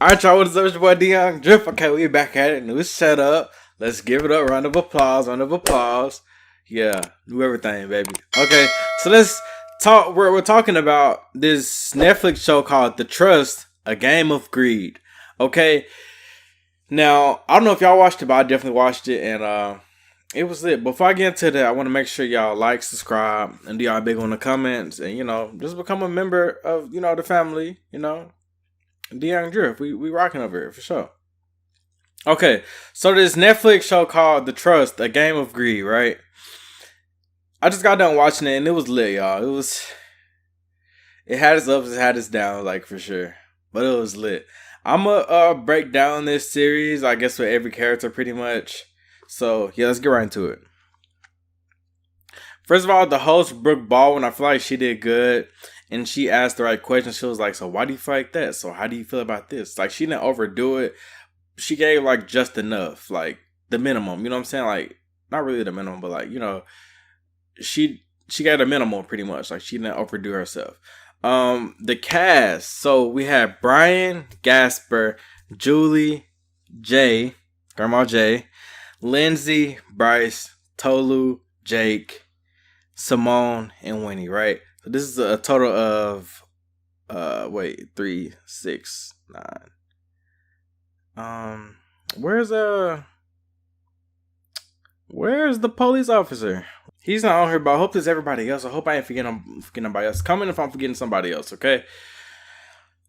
Alright, y'all, what is up? It's your boy dyoungdrift. Okay, we back at it. New setup. Let's give it a round of applause. Round of applause. Yeah, new everything, baby. Okay, so let's talk. We're talking about this Netflix show called The Trust, A Game of Greed. Okay, now I don't know if y'all watched it, but I definitely watched it, and it was lit. Before I get into that, I want to make sure y'all like, subscribe, and do y'all big on the comments, and just become a member of the family. dyoungdrift, we rocking over here for sure. Okay, so this Netflix show called The Trust, A Game of Greed, right? I just got done watching it and it was lit, y'all. It had its ups, it had its downs, like for sure, but it was lit. I'ma break down this series, I guess, with every character pretty much. So yeah, let's get right into it. First of all, the host Brooke Baldwin, I feel like she did good. And she asked the right questions. She was like, so why do you feel like that? So how do you feel about this? Like, she didn't overdo it. She gave like just enough, like the minimum. You know what I'm saying? Like, not really the minimum, but like, she got a minimum pretty much. Like, she didn't overdo herself. The cast. So we had Brian, Gasper, Julie, Jay, Grandma Jay, Lindsay, Bryce, Tolu, Jake, Simone, and Winnie, right? So this is a total of 3, 6, 9. Where's the police officer? He's not on here, but I hope there's everybody else. I hope I ain't forgetting nobody else. Comment if I'm forgetting somebody else, okay?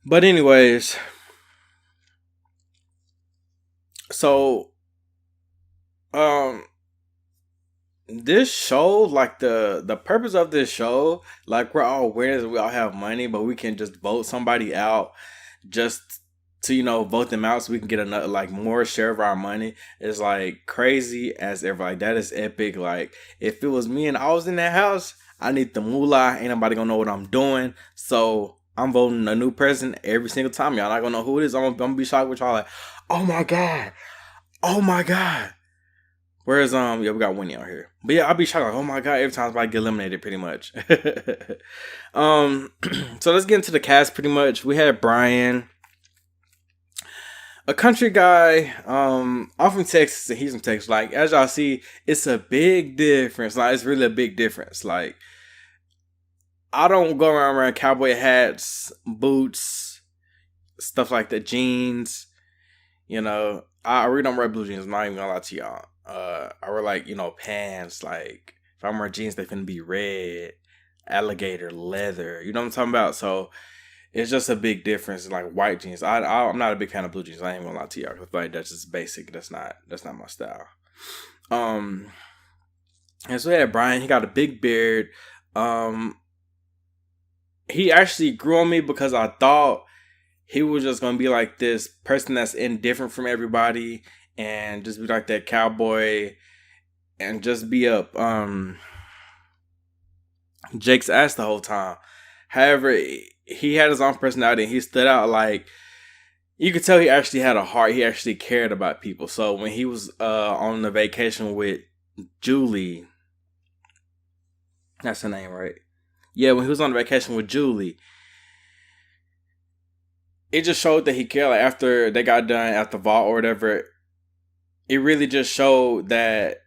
But anyways, so this show, like the purpose of this show, like we're all aware that we all have money, but we can just vote somebody out just to vote them out so we can get another like more share of our money. Is like crazy as ever. Like that is epic. Like if it was me and I was in that house, I need the moolah. Ain't nobody gonna know what I'm doing. So I'm voting a new president every single time. Y'all not gonna know who it is. I'm gonna be shocked with y'all like, oh my god. Oh my god. Whereas we got Winnie out here. But yeah, I'll be shocked like, oh my god, every time I get eliminated pretty much. So let's get into the cast pretty much. We had Brian, a country guy, I'm from Texas and he's from Texas. Like, as y'all see, it's a big difference. Like, it's really a big difference. Like, I don't go around wearing cowboy hats, boots, stuff like that, jeans. I really don't wear blue jeans. I'm not even gonna lie to y'all. I wear like, pants. Like if I'm wearing jeans, they finna be red, alligator leather. You know what I'm talking about? So it's just a big difference. Like white jeans. I'm not a big fan of blue jeans. I ain't gonna lie to y'all. Cause like that's just basic. That's not my style. And so we had Brian. He got a big beard. He actually grew on me because I thought he was just gonna be like this person that's indifferent from everybody and just be like that cowboy and just be up Jake's ass the whole time. However, he had his own personality and he stood out. Like you could tell he actually had a heart. He actually cared about people. So when he was on the vacation with Julie, that's her name, right? Yeah, when he was on the vacation with Julie, it just showed that he cared. Like after they got done at the vault or whatever, it really just showed that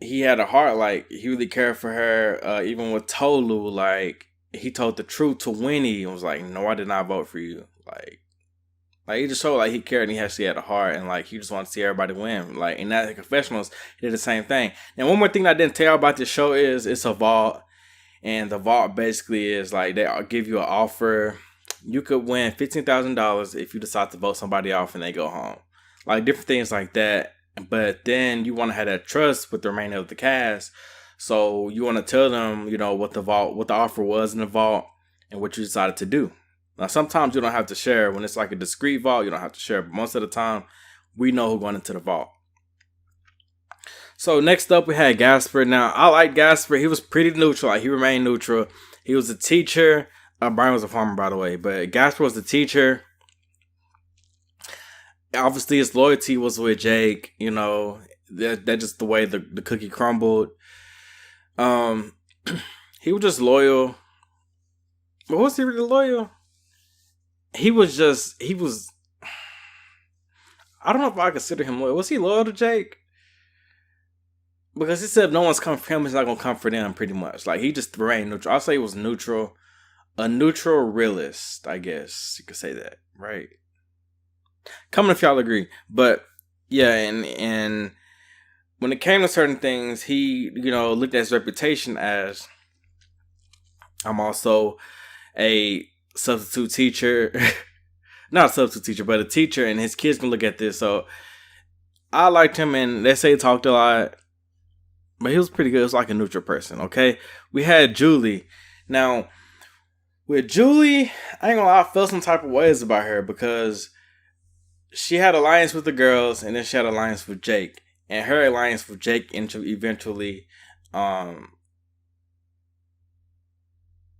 he had a heart. Like he really cared for her. Even with Tolu, like he told the truth to Winnie and was like, "No, I did not vote for you." Like he just showed like he cared and he actually had a heart and like he just wanted to see everybody win. Like in that confessionals, he did the same thing. And one more thing I didn't tell you about this show is it's a vault, and the vault basically is like they give you an offer. You could win $15,000 if you decide to vote somebody off and they go home. Like different things like that. But then you want to have that trust with the remainder of the cast. So you want to tell them, what the offer was in the vault and what you decided to do. Now, sometimes you don't have to share. When it's like a discreet vault, you don't have to share. But most of the time, we know who's going into the vault. So next up, we had Gasper. Now, I like Gasper. He was pretty neutral. Like, he remained neutral. He was a teacher. Brian was a farmer, by the way. But Gasper was the teacher. Obviously, his loyalty was with Jake. That's just the way the cookie crumbled. He was just loyal. But was he really loyal? He was I don't know if I consider him loyal. Was he loyal to Jake? Because he said if no one's come for him, he's not gonna come for them. Pretty much, like he just remained neutral. I'll say he was neutral, a neutral realist. I guess you could say that, right? Comment if y'all agree. But yeah, and when it came to certain things, he looked at his reputation as I'm also a substitute teacher, not a substitute teacher, but a teacher, and his kids can look at this. So I liked him, and they say he talked a lot. But he was pretty good. He was like a neutral person, okay? We had Julie. Now, with Julie, I ain't gonna lie, I felt some type of ways about her because she had alliance with the girls and then she had alliance with Jake. And her alliance with Jake eventually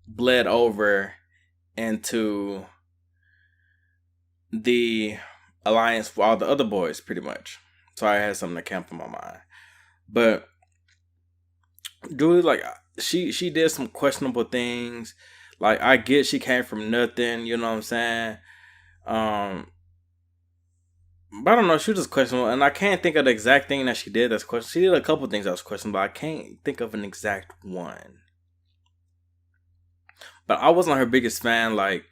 bled over into the alliance with all the other boys, pretty much. So I had something that came in my mind. But Julie, like, she did some questionable things. Like, I get she came from nothing, you know what I'm saying? But I don't know, she was just questionable, and I can't think of the exact thing that she did that's questionable. She did a couple things that was questionable, but I can't think of an exact one. But I wasn't her biggest fan, like,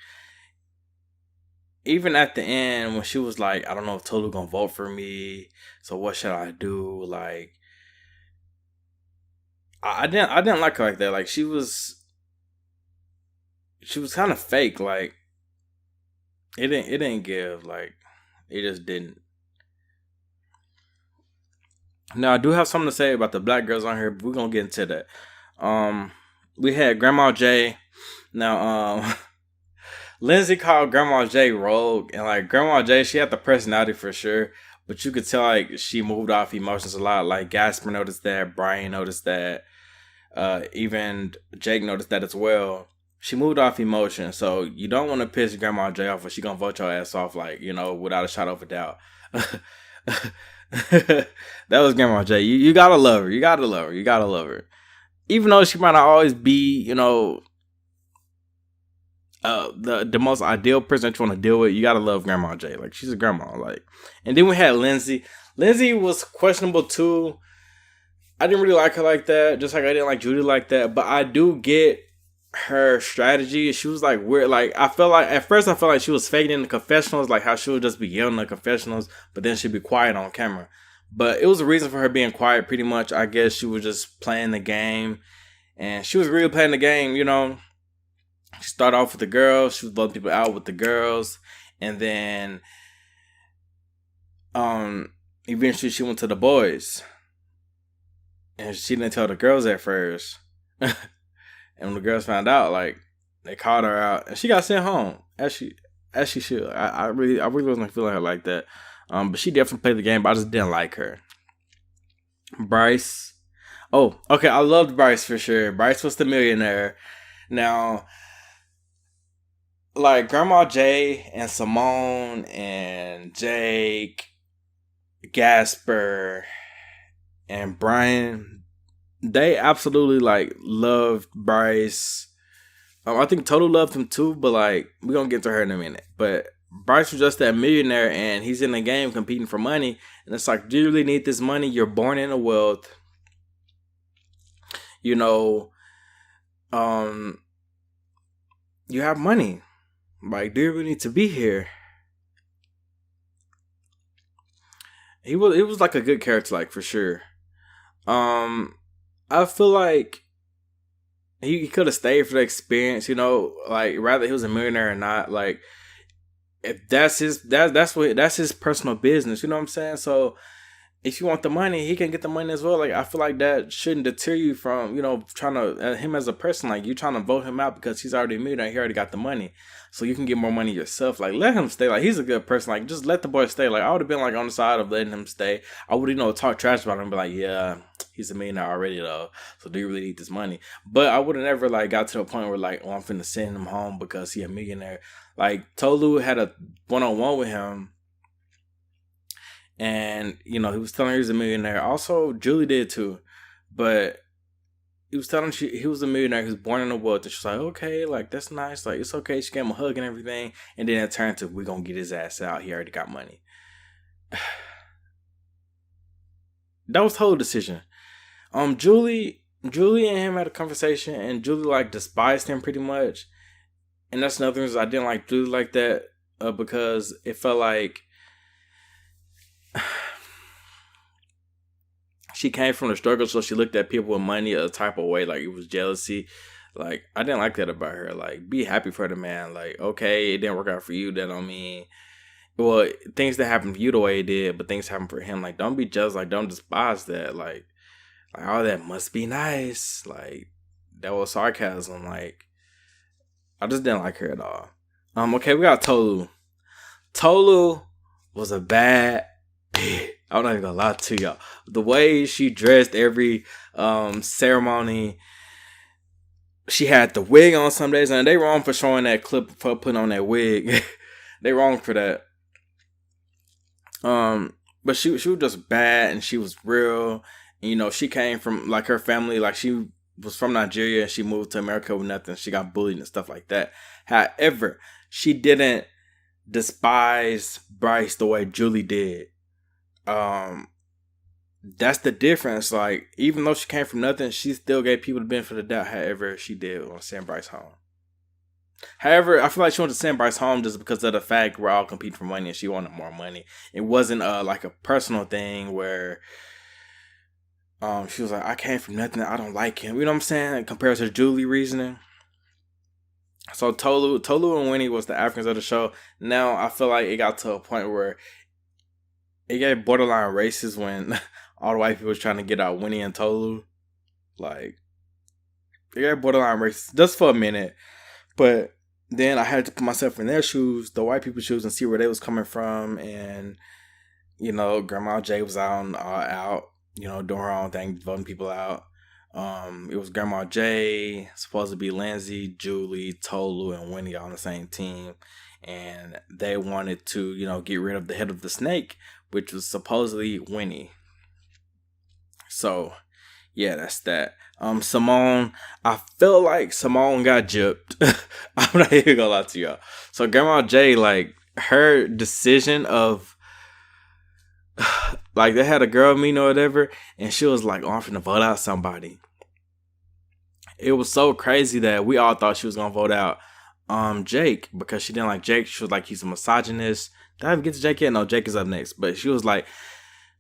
even at the end when she was like, I don't know if Tolu gonna vote for me, so what should I do? Like, I didn't like her like that. Like she was kind of fake. Like it didn't give. Like it just didn't. Now I do have something to say about the black girls on here, but we're gonna get into that. We had Grandma J. Now Lindsay called Grandma J rogue, and like Grandma J, she had the personality for sure, but you could tell like she moved off emotions a lot. Like Gasper noticed that, Brian noticed that. Even Jake noticed that as well. She moved off emotion, so you don't want to piss Grandma J off, or she gonna vote your ass off, like without a shadow of a doubt. That was Grandma J. You gotta love her. You gotta love her. You gotta love her. Even though she might not always be, the most ideal person that you want to deal with, you gotta love Grandma J. Like she's a grandma. Like, and then we had Lindsay. Lindsay was questionable too. I didn't really like her like that, just like I didn't like Judy like that. But I do get her strategy. She was like weird. Like I felt like at first I felt like she was faking in the confessionals, like how she would just be yelling in the confessionals, but then she'd be quiet on camera. But it was a reason for her being quiet. Pretty much, I guess she was just playing the game, and she was really playing the game. She started off with the girls. She was blowing people out with the girls, and then eventually she went to the boys. And she didn't tell the girls at first. And when the girls found out, like, they called her out. And she got sent home. As she should. I really wasn't feeling her like that. But she definitely played the game, but I just didn't like her. Bryce. Oh, okay, I loved Bryce for sure. Bryce was the millionaire. Now, like, Grandma J and Simone and Jake, Gasper, and Brian, they absolutely like loved Bryce. I think Tolu loved him too, but like we're gonna get to her in a minute. But Bryce was just that millionaire, and he's in the game competing for money, and it's like, do you really need this money? You're born in a wealth. You have money. Like, do you really need to be here? He was like a good character, like for sure. I feel like he could have stayed for the experience, like rather he was a millionaire or not. Like if that's his personal business, you know what I'm saying? So if you want the money, he can get the money as well. Like I feel like that shouldn't deter you from, trying to him as a person. Like you trying to vote him out because he's already a millionaire, he already got the money. So you can get more money yourself. Like let him stay. Like he's a good person. Like just let the boy stay. Like I would have been like on the side of letting him stay. I would talk trash about him and be like, yeah, he's a millionaire already though. So do you really need this money? But I would have never like got to the point where like, oh, I'm finna send him home because he a millionaire. Like Tolu had a one-on-one with him. And, he was telling her he was a millionaire. Also, Julie did too. But he was telling her he was a millionaire. He was born in the wealth. And she's like, okay, like, that's nice. Like, it's okay. She gave him a hug and everything. And then it turned to, we're going to get his ass out. He already got money. that was the whole decision. Julie and him had a conversation, and Julie like despised him pretty much, and that's another reason I didn't like Julie like that, because it felt like she came from the struggle, so she looked at people with money a type of way, like it was jealousy. Like, I didn't like that about her. Like, be happy for the man. Like, okay, it didn't work out for you. That don't mean, well, things that happened for you the way it did, but things happen for him. Like, don't be jealous. Like, don't despise that. Like all that must be nice. Like, that was sarcasm. Like, I just didn't like her at all. Okay, we got Tolu. Tolu was a bad bitch. I'm not even gonna lie to y'all. The way she dressed every ceremony, she had the wig on some days, and they wrong for showing that clip for putting on that wig. They wrong for that. But she was just bad, and she was real. And, you know, she came from like her family, like she was from Nigeria, and she moved to America with nothing. She got bullied and stuff like that. However, she didn't despise Bryce the way Julie did. That's the difference. Like, even though she came from nothing, she still gave people the benefit of the doubt. However, she did want to send Bryce home. However, I feel like she wanted to send Bryce home just because of the fact we're all competing for money, and she wanted more money. It wasn't like a personal thing where she was like, I came from nothing, I don't like him. You know what I'm saying? Compared to Julie reasoning. So Tolu and Winnie was the Africans of the show. Now I feel like it got to a point where it got borderline racist when all the white people was trying to get out Winnie and Tolu. Like, it got borderline racist just for a minute. But then I had to put myself in their shoes, the white people's shoes, and see where they was coming from. And, you know, Grandma J was out, you know, doing her own thing, voting people out. It was Grandma J, supposed to be Lindsay, Julie, Tolu, and Winnie on the same team. And they wanted to, you know, get rid of the head of the snake, which was supposedly Winnie. So, yeah, that's that. Simone, I feel like Simone got gypped. I'm not even gonna lie to y'all. So Grandma J, like, her decision of like, they had a girl meeting or whatever, and she was like, oh, I'm finna vote out somebody. It was so crazy that we all thought she was gonna vote out Jake, because she didn't like Jake. She was like, he's a misogynist. Did I ever get to Jake yet? No, Jake is up next. But she was like,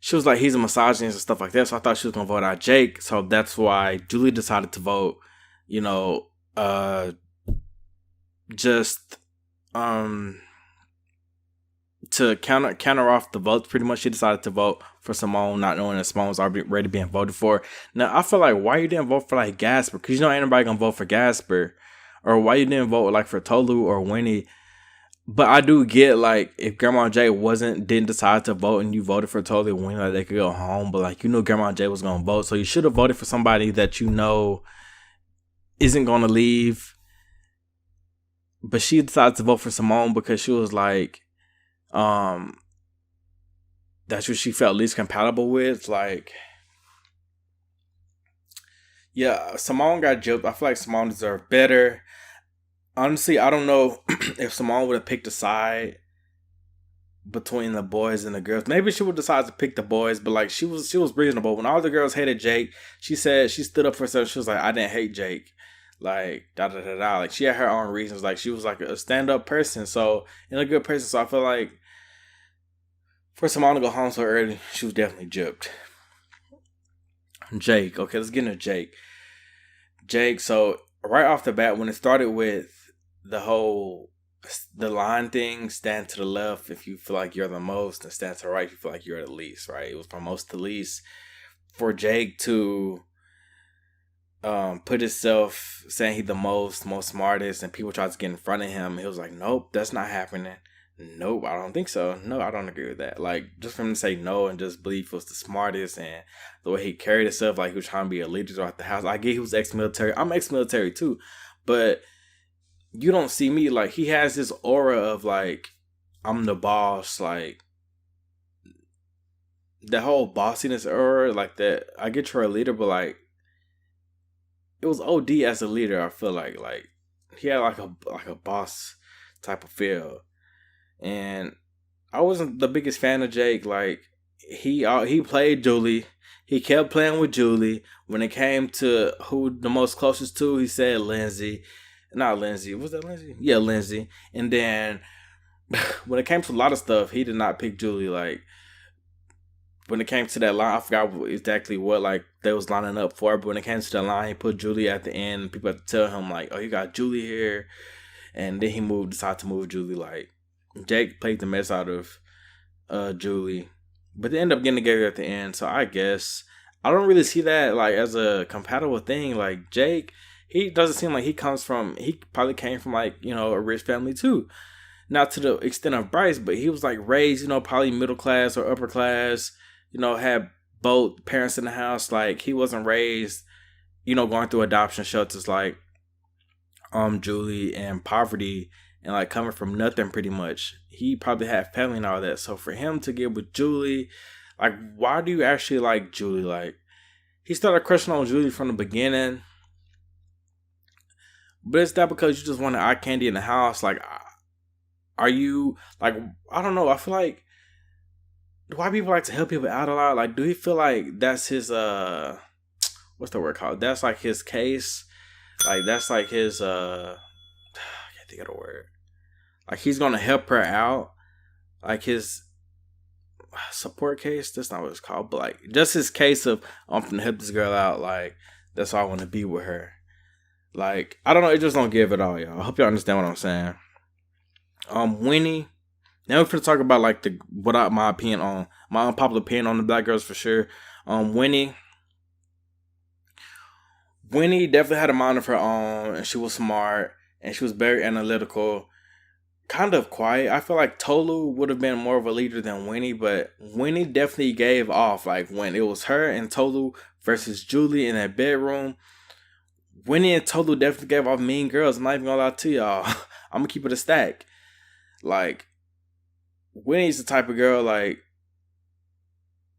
he's a misogynist and stuff like that. So I thought she was gonna vote out Jake. So that's why Julie decided to vote, you know, just to counter off the votes. Pretty much, she decided to vote for Simone, not knowing that Simone was already being voted for. Now I feel like, why you didn't vote for like Gasper? Because, you know, ain't nobody gonna vote for Gasper. Or why you didn't vote like for Tolu or Winnie. But I do get, like, if Grandma J didn't decide to vote and you voted for Tolu or Winnie, like, they could go home. But, like, you know Grandma J was gonna vote, so you should have voted for somebody that you know isn't gonna leave. But she decided to vote for Simone because she was like, that's what she felt least compatible with. Like, yeah, Simone got gypped. I feel like Simone deserved better. Honestly, I don't know if Simone would have picked a side between the boys and the girls. Maybe she would decide to pick the boys, but like, she was reasonable. When all the girls hated Jake, she said she stood up for herself. She was like, I didn't hate Jake. Like, da da da da. Like, she had her own reasons. Like, she was like a stand up person, so, and a good person. So I feel like for Simone to go home so early, she was definitely gypped. Jake. Okay, let's get into Jake. Jake, so right off the bat, when it started with the line thing, stand to the left if you feel like you're the most, and stand to the right if you feel like you're the least, right? It was from most to least. For Jake to put himself saying he's the most smartest, and people tried to get in front of him, he was like, nope, that's not happening. Nope, I don't think so. No, I don't agree with that. Like, just for him to say no and just believe he was the smartest, and the way he carried himself, like he was trying to be a leader throughout the house. I get he was ex-military. I'm ex-military too, but you don't see me, like, he has this aura of like, I'm the boss, like the whole bossiness aura, like that. I get you're a leader, but like, it was OD as a leader. I feel like he had like a boss type of feel. And I wasn't the biggest fan of Jake. Like he played Julie. He kept playing with Julie. When it came to who the most closest to, he said Lindsay. Not Lindsay. Was that Lindsay? Yeah, Lindsay. And then when it came to a lot of stuff, he did not pick Julie. Like when it came to that line, I forgot exactly what like they was lining up for. But when it came to that line, he put Julie at the end. People had to tell him like, "Oh, you got Julie here," and then decided to move Julie. Like Jake played the mess out of Julie, but they end up getting together at the end. So I guess I don't really see that like as a compatible thing. Like Jake, he doesn't seem like he probably came from like a rich family too. Not to the extent of Bryce, but he was like raised, probably middle class or upper class, had both parents in the house. Like he wasn't raised, going through adoption shelters like Julie, and poverty, and like coming from nothing pretty much. He probably had family and all that. So for him to get with Julie, like why do you actually like Julie? Like he started crushing on Julie from the beginning. But it's not because you just want eye candy in the house. Like are you like I don't know, I feel like why people like to help people out a lot? Like do he feel like that's his what's the word called? That's like his case. Like that's like his I can't think of the word. Like he's gonna help her out. Like his support case. That's not what it's called, but like just his case of I'm gonna help this girl out. Like that's why I want to be with her. Like I don't know. It just don't give it all, y'all. I hope y'all understand what I'm saying. Winnie. Now we're gonna talk about like my opinion on my unpopular opinion on the black girls for sure. Winnie. Winnie definitely had a mind of her own, and she was smart, and she was very analytical, kind of quiet. I feel like Tolu would have been more of a leader than Winnie, but Winnie definitely gave off. Like when it was her and Tolu versus Julie in that bedroom, Winnie and Tolu definitely gave off mean girls. I'm not even gonna lie to y'all. I'm gonna keep it a stack. Like Winnie's the type of girl like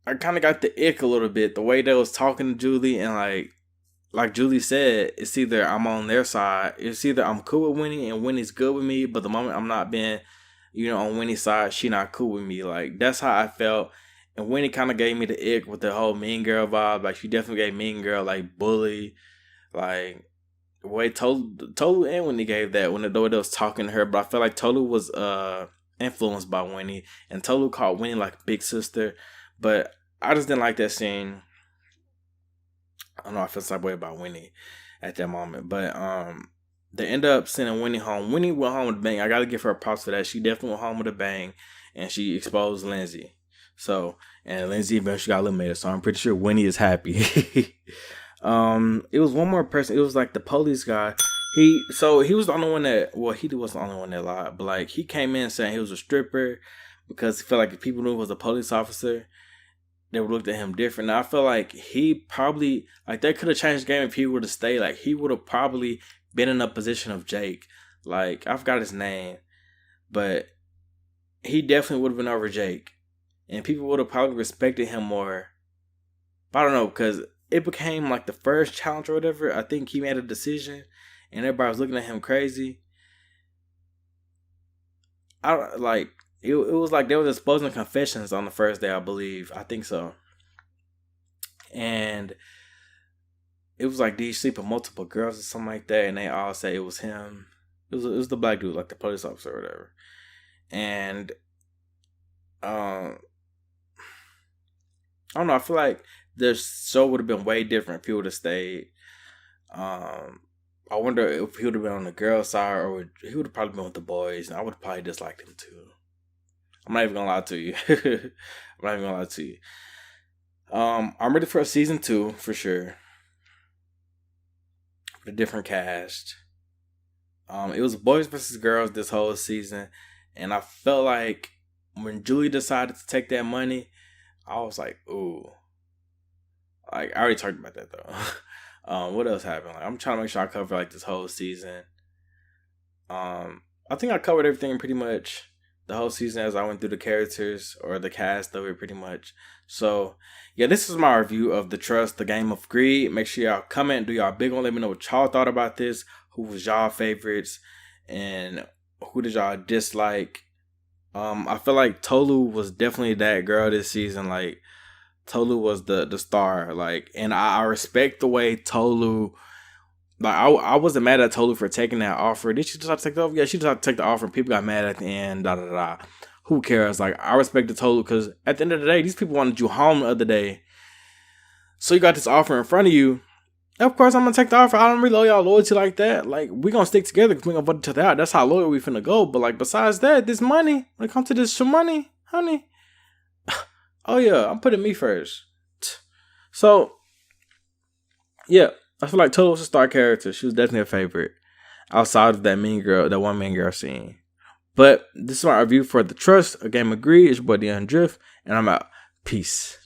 I kind of got the ick a little bit. The way they was talking to Julie and like Julie said, it's either I'm on their side. It's either I'm cool with Winnie and Winnie's good with me, but the moment I'm not being, on Winnie's side, she not cool with me. Like, that's how I felt. And Winnie kind of gave me the ick with the whole mean girl vibe. Like, she definitely gave mean girl, like, bully. Like, the way Tolu and Winnie gave that when the way they was talking to her. But I felt like Tolu was influenced by Winnie. And Tolu called Winnie, like, big sister. But I just didn't like that scene. I don't know, I feel some way about Winnie at that moment. But they end up sending Winnie home. Winnie went home with a bang. I gotta give her props for that. She definitely went home with a bang. And she exposed Lindsay. So, and Lindsay eventually got eliminated. So I'm pretty sure Winnie is happy. It was one more person. It was like the police guy. He was the only one that, well, he was the only one that lied. But like he came in saying he was a stripper because he felt like if people knew he was a police officer, they would look at him different. Now, I feel like he probably, like, they could have changed the game if he would have stayed. Like, he would have probably been in a position of Jake. Like, I forgot his name. But he definitely would have been over Jake. And people would have probably respected him more. But I don't know, because it became, like, the first challenge or whatever. I think he made a decision. And everybody was looking at him crazy. It was like they were exposing confessions on the first day, I believe. I think so. And it was like, did he sleep with multiple girls or something like that? And they all say it was him. It was the black dude, like the police officer or whatever. And I don't know. I feel like the show would have been way different if he would have stayed. I wonder if he would have been on the girl side or he would have probably been with the boys. And I would have probably disliked him too. I'm not even gonna lie to you. I'm ready for a season 2 for sure. With a different cast. It was boys versus girls this whole season, and I felt like when Julie decided to take that money, I was like, ooh. Like I already talked about that though. What else happened? Like, I'm trying to make sure I cover like this whole season. I think I covered everything pretty much. The whole season as I went through the characters or the cast of it pretty much. So, yeah, this is my review of The Trust, The Game of Greed. Make sure y'all comment, do y'all big one. Let me know what y'all thought about this. Who was y'all favorites? And who did y'all dislike? I feel like Tolu was definitely that girl this season. Like Tolu was the star. Like, and I respect the way Tolu. Like I wasn't mad at Tolu for taking that offer. Did she decide to take the offer? Yeah, she decided to take the offer, and people got mad at the end. Da da da. Who cares? Like I respect the Tolu because at the end of the day, these people wanted you home the other day. So you got this offer in front of you. Of course, I'm gonna take the offer. I don't really owe y'all loyalty like that. Like we gonna stick together because we gonna vote each other out. That's how loyal we finna go. But like besides that, this money, when it comes to this money, honey, oh yeah, I'm putting me first. So yeah, I feel like Tolu was a star character. She was definitely a favorite outside of that mean girl, that one mean girl scene. But this is my review for The Trust, a game of greed. It's your boy dyoungdrift, and I'm out. Peace.